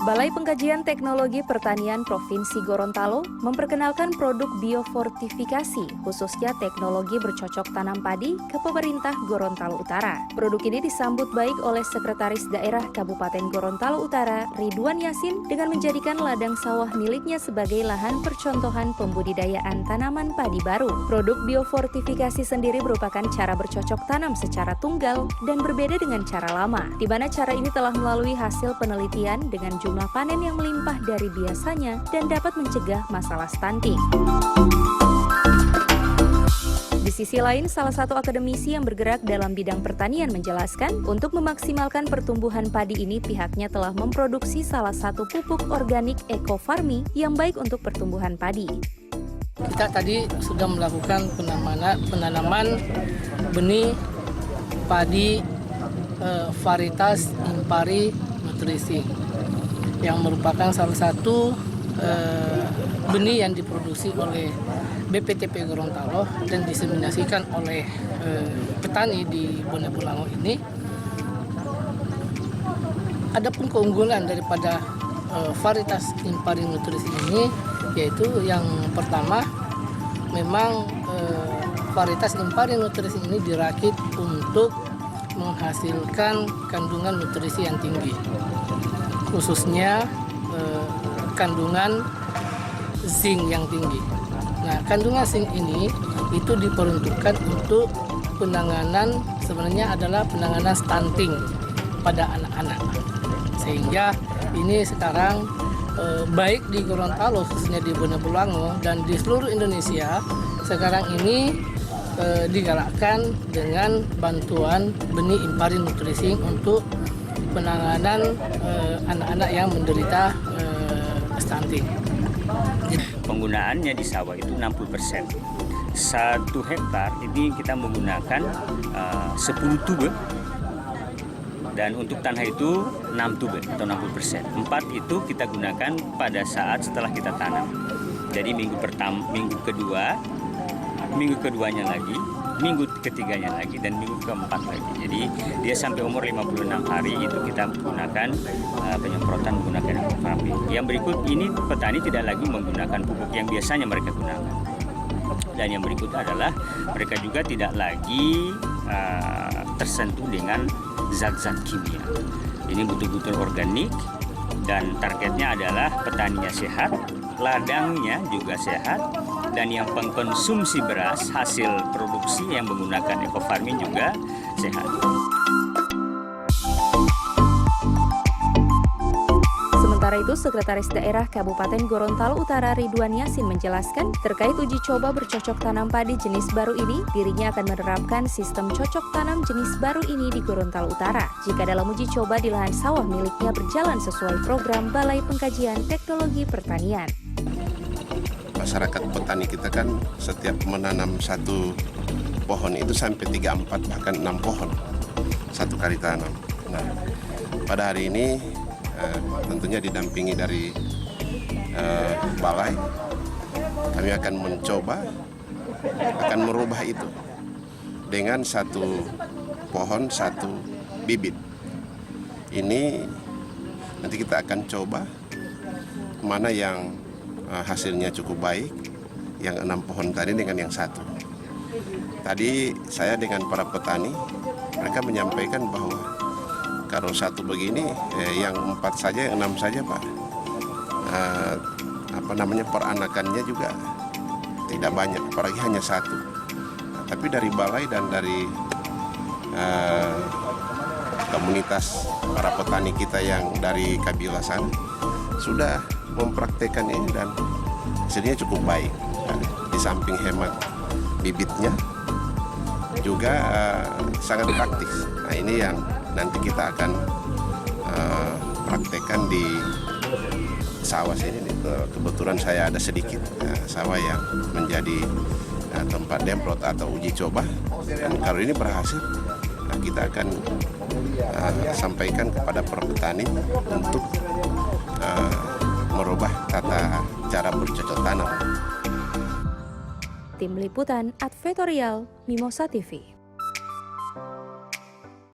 Balai Pengkajian Teknologi Pertanian Provinsi Gorontalo memperkenalkan produk biofortifikasi, khususnya teknologi bercocok tanam padi ke pemerintah Gorontalo Utara. Produk ini disambut baik oleh Sekretaris Daerah Kabupaten Gorontalo Utara, Ridwan Yasin, dengan menjadikan ladang sawah miliknya sebagai lahan percontohan pembudidayaan tanaman padi baru. Produk biofortifikasi sendiri merupakan cara bercocok tanam secara tunggal dan berbeda dengan cara lama, di mana cara ini telah melalui hasil penelitian dengan jumlah panen yang melimpah dari biasanya dan dapat mencegah masalah stunting. Di sisi lain, salah satu akademisi yang bergerak dalam bidang pertanian menjelaskan, untuk memaksimalkan pertumbuhan padi ini pihaknya telah memproduksi salah satu pupuk organik eco-farming yang baik untuk pertumbuhan padi. Kita tadi sudah melakukan penanaman benih padi varietas Impari Nutrisi, yang merupakan salah satu benih yang diproduksi oleh BPTP Gorontalo dan diseminasikan oleh petani di Bone Bolango ini. Adapun keunggulan daripada varietas Impari Nutrisi ini, yaitu yang pertama, memang varietas Impari Nutrisi ini dirakit untuk menghasilkan kandungan nutrisi yang tinggi, khususnya kandungan zinc yang tinggi. Nah, kandungan zinc ini itu diperuntukkan untuk penanganan, sebenarnya adalah penanganan stunting pada anak-anak. Sehingga ini sekarang baik di Gorontalo, khususnya di Bone Bolango, dan di seluruh Indonesia sekarang ini digalakkan dengan bantuan benih Impari Nutrisi untuk penanganan anak-anak yang menderita stunting. Penggunaannya di sawah itu 60%. 1 hektar ini kita menggunakan 10 tube, dan untuk tanah itu 6 tube atau 60%. 4 itu kita gunakan pada saat setelah kita tanam. Jadi minggu keduanya lagi, minggu ketiganya lagi, dan minggu keempat lagi. Jadi dia sampai umur 56 hari itu kita menggunakan penyemprotan menggunakan eco-farming. Yang berikut ini petani tidak lagi menggunakan pupuk yang biasanya mereka gunakan. Dan yang berikut adalah mereka juga tidak lagi tersentuh dengan zat-zat kimia. Ini betul-betul organik, dan targetnya adalah petaninya sehat, ladangnya juga sehat, dan yang pengkonsumsi beras hasil produksi yang menggunakan eco-farming juga sehat. Sementara itu, Sekretaris Daerah Kabupaten Gorontalo Utara Ridwan Yasin menjelaskan, terkait uji coba bercocok tanam padi jenis baru ini, dirinya akan menerapkan sistem cocok tanam jenis baru ini di Gorontalo Utara jika dalam uji coba di lahan sawah miliknya berjalan sesuai program Balai Pengkajian Teknologi Pertanian. Masyarakat petani kita kan setiap menanam satu pohon itu sampai 3, 4, bahkan 6 pohon satu kali tanam. Nah, pada hari ini tentunya didampingi dari balai, kami akan mencoba, akan merubah itu dengan satu pohon, satu bibit. Ini nanti kita akan coba mana yang hasilnya cukup baik, yang 6 pohon tadi dengan yang 1. Tadi saya dengan para petani, mereka menyampaikan bahwa kalau 1 begini, yang 4 saja, yang 6 saja Pak, peranakannya juga tidak banyak, apalagi hanya 1. Nah, tapi dari balai dan dari komunitas para petani kita yang dari Kabila sana sudah mempraktekkan ini dan hasilnya cukup baik. Di samping hemat bibitnya juga sangat praktis. Nah, ini yang nanti kita akan praktekkan di sawah sini. Kebetulan saya ada sedikit sawah yang menjadi tempat demplot atau uji coba, dan kalau ini berhasil, kita akan sampaikan kepada para petani untuk merubah tata cara bercocok tanam. Tim Liputan Advertorial Mimosa TV.